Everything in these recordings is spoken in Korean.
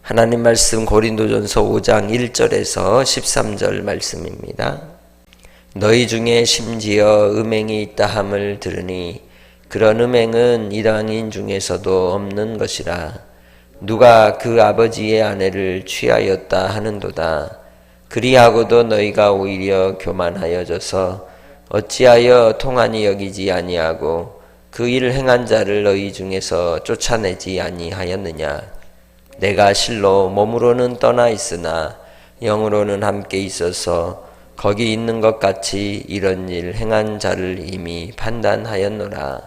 하나님 말씀 고린도전서 5장 1절에서 13절 말씀입니다. 너희 중에 심지어 음행이 있다 함을 들으니 그런 음행은 이방인 중에서도 없는 것이라. 누가 그 아버지의 아내를 취하였다 하는도다. 그리하고도 너희가 오히려 교만하여져서 어찌하여 통한이 여기지 아니하고 그 일을 행한 자를 너희 중에서 쫓아내지 아니하였느냐. 내가 실로 몸으로는 떠나 있으나 영으로는 함께 있어서 거기 있는 것 같이 이런 일 행한 자를 이미 판단하였노라.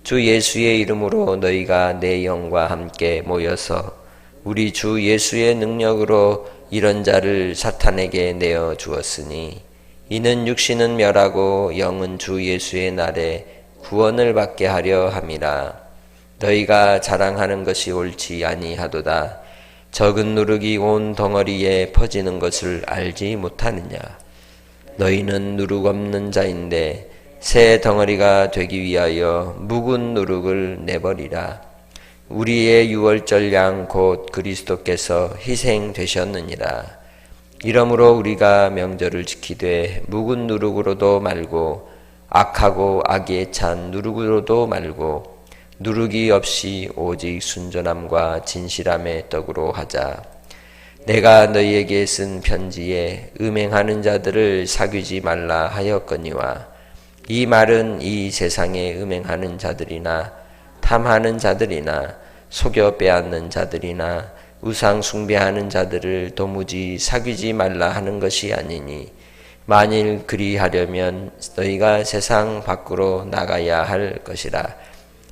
주 예수의 이름으로 너희가 내 영과 함께 모여서 우리 주 예수의 능력으로 이런 자를 사탄에게 내어 주었으니 이는 육신은 멸하고 영은 주 예수의 날에 구원을 받게 하려 함이라. 너희가 자랑하는 것이 옳지 아니하도다. 적은 누룩이 온 덩어리에 퍼지는 것을 알지 못하느냐. 너희는 누룩 없는 자인데 새 덩어리가 되기 위하여 묵은 누룩을 내버리라. 우리의 유월절 양 곧 그리스도께서 희생되셨느니라. 이러므로 우리가 명절을 지키되 묵은 누룩으로도 말고 악하고 악에 찬 누룩으로도 말고 누룩이 없이 오직 순전함과 진실함의 떡으로 하자. 내가 너희에게 쓴 편지에 음행하는 자들을 사귀지 말라 하였거니와 이 말은 이 세상에 음행하는 자들이나 탐하는 자들이나 속여 빼앗는 자들이나 우상 숭배하는 자들을 도무지 사귀지 말라 하는 것이 아니니 만일 그리하려면 너희가 세상 밖으로 나가야 할 것이라.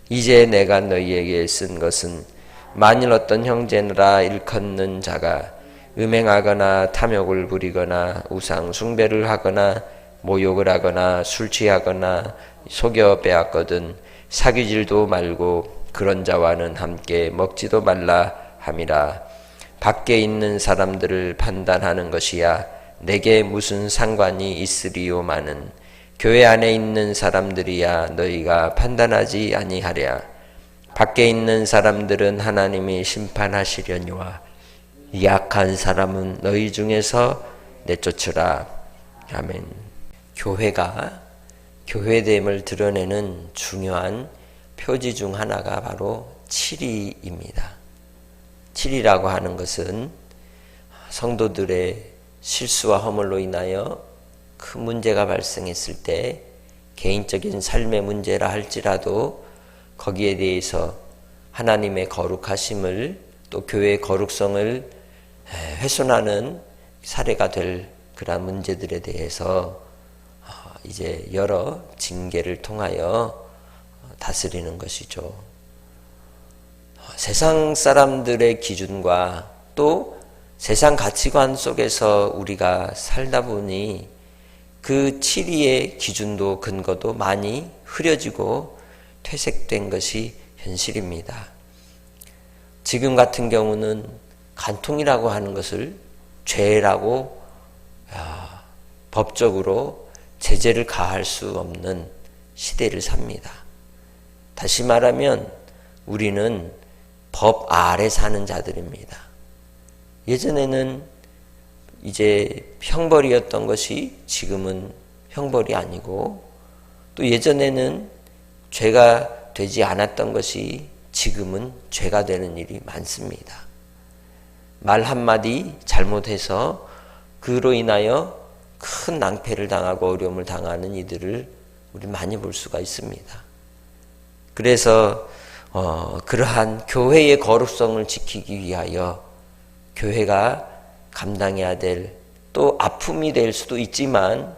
이제 내가 너희에게 쓴 것은 만일 어떤 형제라 일컫는 자가 음행하거나 탐욕을 부리거나 우상 숭배를 하거나 모욕을 하거나 술 취하거나 속여 빼앗거든 사귀질도 말고 그런 자와는 함께 먹지도 말라 함이라. 밖에 있는 사람들을 판단하는 것이야 내게 무슨 상관이 있으리요마는 교회 안에 있는 사람들이야 너희가 판단하지 아니하랴. 밖에 있는 사람들은 하나님이 심판하시려니와 약한 사람은 너희 중에서 내쫓으라. 아멘. 교회가 교회됨을 드러내는 중요한 표지 중 하나가 바로 치리입니다. 치리라고 하는 것은 성도들의 실수와 허물로 인하여 큰 문제가 발생했을 때 개인적인 삶의 문제라 할지라도 거기에 대해서 하나님의 거룩하심을 또 교회의 거룩성을 훼손하는 사례가 될 그런 문제들에 대해서 이제 여러 징계를 통하여 다스리는 것이죠. 세상 사람들의 기준과 또 세상 가치관 속에서 우리가 살다 보니 그 치리의 기준도 근거도 많이 흐려지고 퇴색된 것이 현실입니다. 지금 같은 경우는 간통이라고 하는 것을 죄라고 법적으로 제재를 가할 수 없는 시대를 삽니다. 다시 말하면 우리는 법 아래 사는 자들입니다. 예전에는 이제 형벌이었던 것이 지금은 형벌이 아니고 또 예전에는 죄가 되지 않았던 것이 지금은 죄가 되는 일이 많습니다. 말 한마디 잘못해서 그로 인하여 큰 낭패를 당하고 어려움을 당하는 이들을 우리 많이 볼 수가 있습니다. 그래서 그러한 교회의 거룩성을 지키기 위하여 교회가 감당해야 될 또 아픔이 될 수도 있지만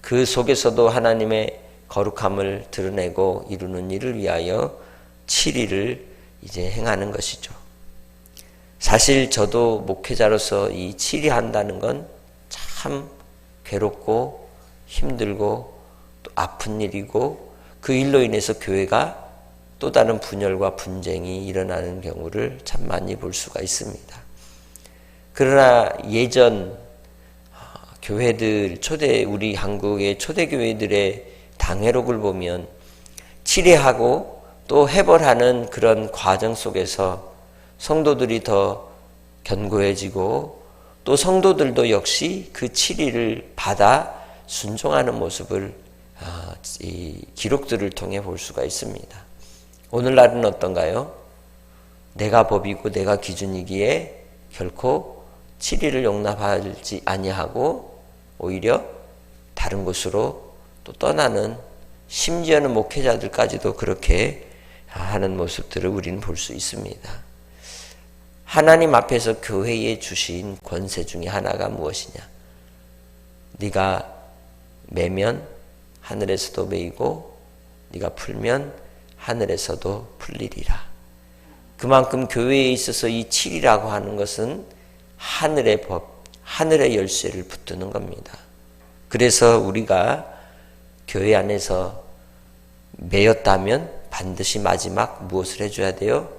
그 속에서도 하나님의 거룩함을 드러내고 이루는 일을 위하여 치리를 이제 행하는 것이죠. 사실 저도 목회자로서 이 치리한다는 건 참 괴롭고 힘들고 또 아픈 일이고 그 일로 인해서 교회가 또 다른 분열과 분쟁이 일어나는 경우를 참 많이 볼 수가 있습니다. 그러나 예전 교회들 우리 한국의 초대교회들의 당회록을 보면 치례하고 또 해벌하는 그런 과정 속에서 성도들이 더 견고해지고 또 성도들도 역시 그 7일을 받아 순종하는 모습을 이 기록들을 통해 볼 수가 있습니다. 오늘날은 어떤가요? 내가 법이고 내가 기준이기에 결코 7일을 용납하지 아니하고 오히려 다른 곳으로 또 떠나는, 심지어는 목회자들까지도 그렇게 하는 모습들을 우리는 볼 수 있습니다. 하나님 앞에서 교회에 주신 권세 중에 하나가 무엇이냐? 네가 매면 하늘에서도 매이고 네가 풀면 하늘에서도 풀리리라. 그만큼 교회에 있어서 이 7이라고 하는 것은 하늘의 법, 하늘의 열쇠를 붙드는 겁니다. 그래서 우리가 교회 안에서 매였다면 반드시 마지막 무엇을 해줘야 돼요?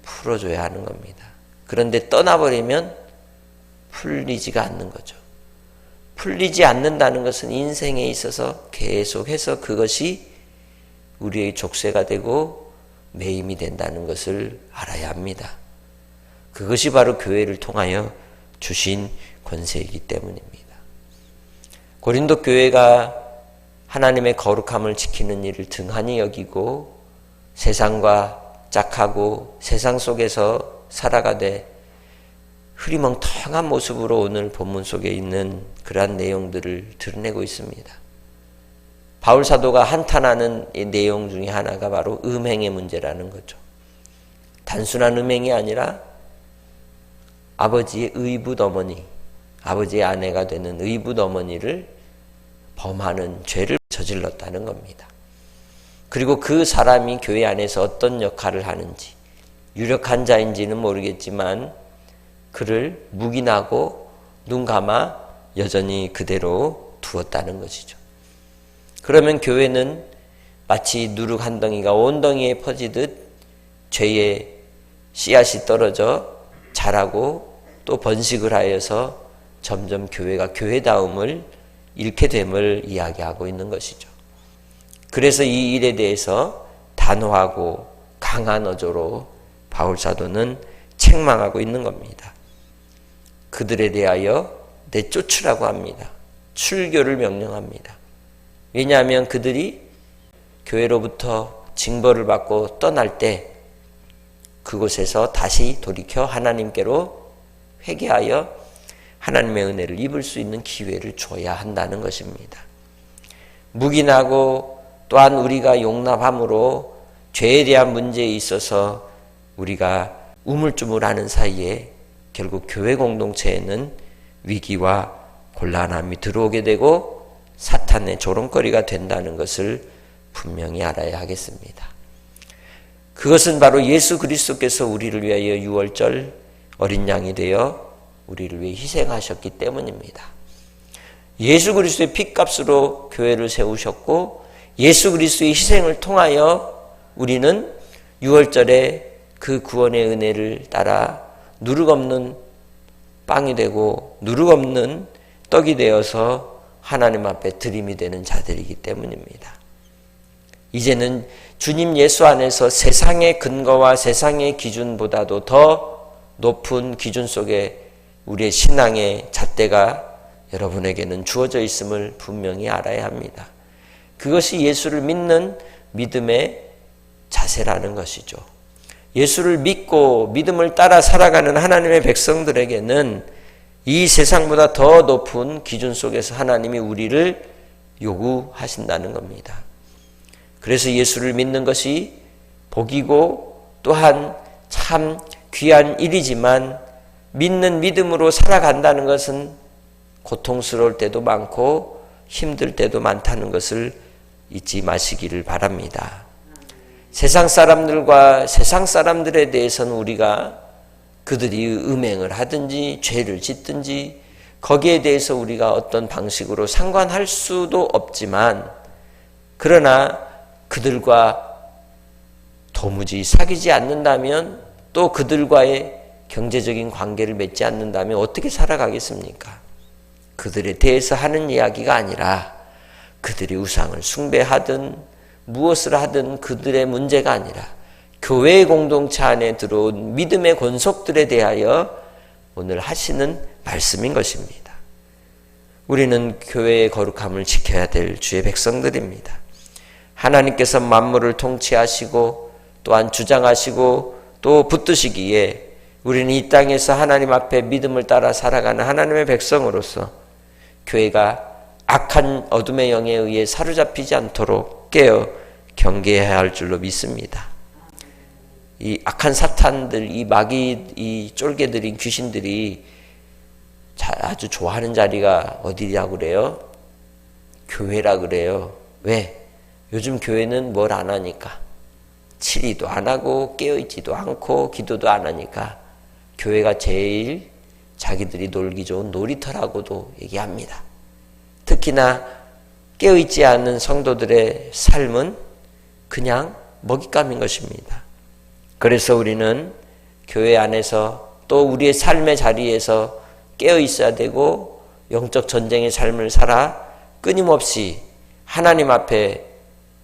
풀어줘야 하는 겁니다. 그런데 떠나버리면 풀리지가 않는 거죠. 풀리지 않는다는 것은 인생에 있어서 계속해서 그것이 우리의 족쇄가 되고 매임이 된다는 것을 알아야 합니다. 그것이 바로 교회를 통하여 주신 권세이기 때문입니다. 고린도 교회가 하나님의 거룩함을 지키는 일을 등한히 여기고 세상과 짝하고 세상 속에서 살아가되 흐리멍텅한 모습으로 오늘 본문 속에 있는 그러한 내용들을 드러내고 있습니다. 바울 사도가 한탄하는 이 내용 중에 하나가 바로 음행의 문제라는 거죠. 단순한 음행이 아니라 아버지의 의붓 어머니, 아버지의 아내가 되는 의붓 어머니를 범하는 죄를 저질렀다는 겁니다. 그리고 그 사람이 교회 안에서 어떤 역할을 하는지, 유력한 자인지는 모르겠지만 그를 묵인하고 눈 감아 여전히 그대로 두었다는 것이죠. 그러면 교회는 마치 누룩 한 덩이가 온 덩이에 퍼지듯 죄의 씨앗이 떨어져 자라고 또 번식을 하여서 점점 교회가 교회다움을 잃게 됨을 이야기하고 있는 것이죠. 그래서 이 일에 대해서 단호하고 강한 어조로 바울 사도는 책망하고 있는 겁니다. 그들에 대하여 내쫓으라고 합니다. 출교를 명령합니다. 왜냐하면 그들이 교회로부터 징벌을 받고 떠날 때 그곳에서 다시 돌이켜 하나님께로 회개하여 하나님의 은혜를 입을 수 있는 기회를 줘야 한다는 것입니다. 묵인하고 또한 우리가 용납함으로 죄에 대한 문제에 있어서 우리가 우물쭈물하는 사이에 결국 교회 공동체에는 위기와 곤란함이 들어오게 되고 사탄의 조롱거리가 된다는 것을 분명히 알아야 하겠습니다. 그것은 바로 예수 그리스도께서 우리를 위하여 유월절 어린 양이 되어 우리를 위해 희생하셨기 때문입니다. 예수 그리스도의 핏값으로 교회를 세우셨고 예수 그리스도의 희생을 통하여 우리는 유월절에 그 구원의 은혜를 따라 누룩없는 빵이 되고 누룩없는 떡이 되어서 하나님 앞에 드림이 되는 자들이기 때문입니다. 이제는 주님 예수 안에서 세상의 근거와 세상의 기준보다도 더 높은 기준 속에 우리의 신앙의 잣대가 여러분에게는 주어져 있음을 분명히 알아야 합니다. 그것이 예수를 믿는 믿음의 자세라는 것이죠. 예수를 믿고 믿음을 따라 살아가는 하나님의 백성들에게는 이 세상보다 더 높은 기준 속에서 하나님이 우리를 요구하신다는 겁니다. 그래서 예수를 믿는 것이 복이고 또한 참 귀한 일이지만 믿는 믿음으로 살아간다는 것은 고통스러울 때도 많고 힘들 때도 많다는 것을 잊지 마시기를 바랍니다. 세상 사람들과 세상 사람들에 대해서는 우리가 그들이 음행을 하든지 죄를 짓든지 거기에 대해서 우리가 어떤 방식으로 상관할 수도 없지만 그러나 그들과 도무지 사귀지 않는다면 또 그들과의 경제적인 관계를 맺지 않는다면 어떻게 살아가겠습니까? 그들에 대해서 하는 이야기가 아니라 그들이 우상을 숭배하든 무엇을 하든 그들의 문제가 아니라 교회의 공동체 안에 들어온 믿음의 권속들에 대하여 오늘 하시는 말씀인 것입니다. 우리는 교회의 거룩함을 지켜야 될 주의 백성들입니다. 하나님께서 만물을 통치하시고 또한 주장하시고 또 붙드시기에 우리는 이 땅에서 하나님 앞에 믿음을 따라 살아가는 하나님의 백성으로서 교회가 악한 어둠의 영에 의해 사로잡히지 않도록 깨어 경계해야 할 줄로 믿습니다. 이 악한 사탄들, 이 마귀, 이 쫄개들인 귀신들이 아주 좋아하는 자리가 어디냐고 그래요? 교회라 그래요. 왜? 요즘 교회는 뭘 안 하니까. 치리도 안 하고 깨어있지도 않고 기도도 안 하니까 교회가 제일 자기들이 놀기 좋은 놀이터라고도 얘기합니다. 특히나 깨어있지 않은 성도들의 삶은 그냥 먹잇감인 것입니다. 그래서 우리는 교회 안에서 또 우리의 삶의 자리에서 깨어있어야 되고 영적 전쟁의 삶을 살아 끊임없이 하나님 앞에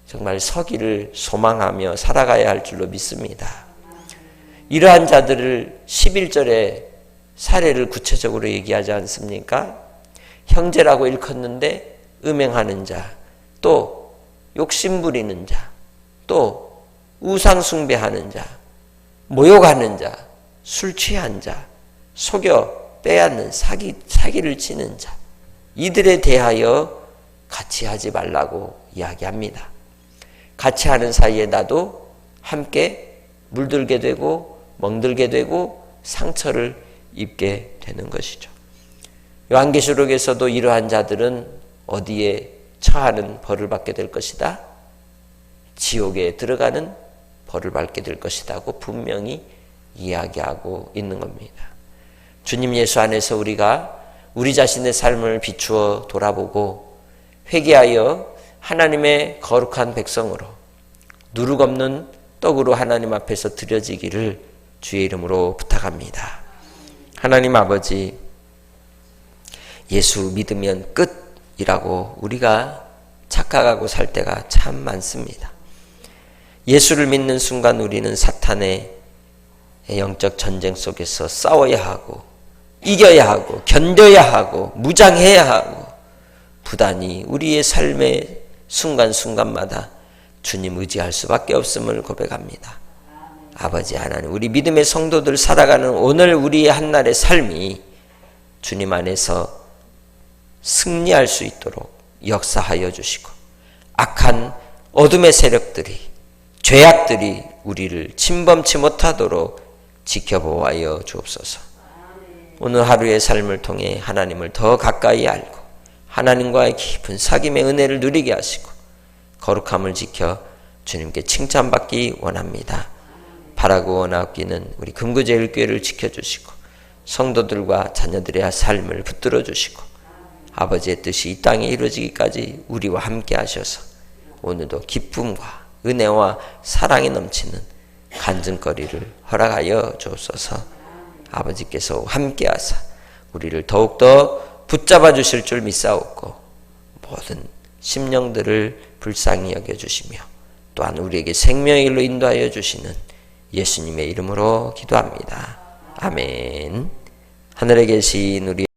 정말 서기를 소망하며 살아가야 할 줄로 믿습니다. 이러한 자들을 11절에 사례를 구체적으로 얘기하지 않습니까? 형제라고 일컫는데 음행하는 자, 또 욕심부리는 자, 또 우상숭배하는 자, 모욕하는 자, 술 취한 자, 속여 빼앗는 사기를 치는 자, 이들에 대하여 같이 하지 말라고 이야기합니다. 같이 하는 사이에 나도 함께 물들게 되고 멍들게 되고 상처를 입게 되는 것이죠. 요한계시록에서도 이러한 자들은 어디에 처하는 벌을 받게 될 것이다? 지옥에 들어가는 벌을 받게 될 것이라고 분명히 이야기하고 있는 겁니다. 주님 예수 안에서 우리가 우리 자신의 삶을 비추어 돌아보고 회개하여 하나님의 거룩한 백성으로 누룩 없는 떡으로 하나님 앞에서 드려지기를 주의 이름으로 부탁합니다. 하나님 아버지, 예수 믿으면 끝이라고 우리가 착각하고 살 때가 참 많습니다. 예수를 믿는 순간 우리는 사탄의 영적 전쟁 속에서 싸워야 하고 이겨야 하고 견뎌야 하고 무장해야 하고 부단히 우리의 삶의 순간순간마다 주님 의지할 수밖에 없음을 고백합니다. 아버지 하나님, 우리 믿음의 성도들 살아가는 오늘 우리의 한날의 삶이 주님 안에서 승리할 수 있도록 역사하여 주시고 악한 어둠의 세력들이, 죄악들이 우리를 침범치 못하도록 지켜보아여 주옵소서. 오늘 하루의 삶을 통해 하나님을 더 가까이 알고 하나님과의 깊은 사귐의 은혜를 누리게 하시고 거룩함을 지켜 주님께 칭찬받기 원합니다. 바라고 원하옵기는 우리 금구제일교회를 지켜주시고 성도들과 자녀들의 삶을 붙들어 주시고 아버지의 뜻이 이 땅에 이루어지기까지 우리와 함께 하셔서 오늘도 기쁨과 은혜와 사랑이 넘치는 간증거리를 허락하여 주옵소서. 아버지께서 함께 하사 우리를 더욱더 붙잡아 주실 줄 믿사옵고 모든 심령들을 불쌍히 여겨주시며 또한 우리에게 생명의 길로 인도하여 주시는 예수님의 이름으로 기도합니다. 아멘. 하늘에 계신 우리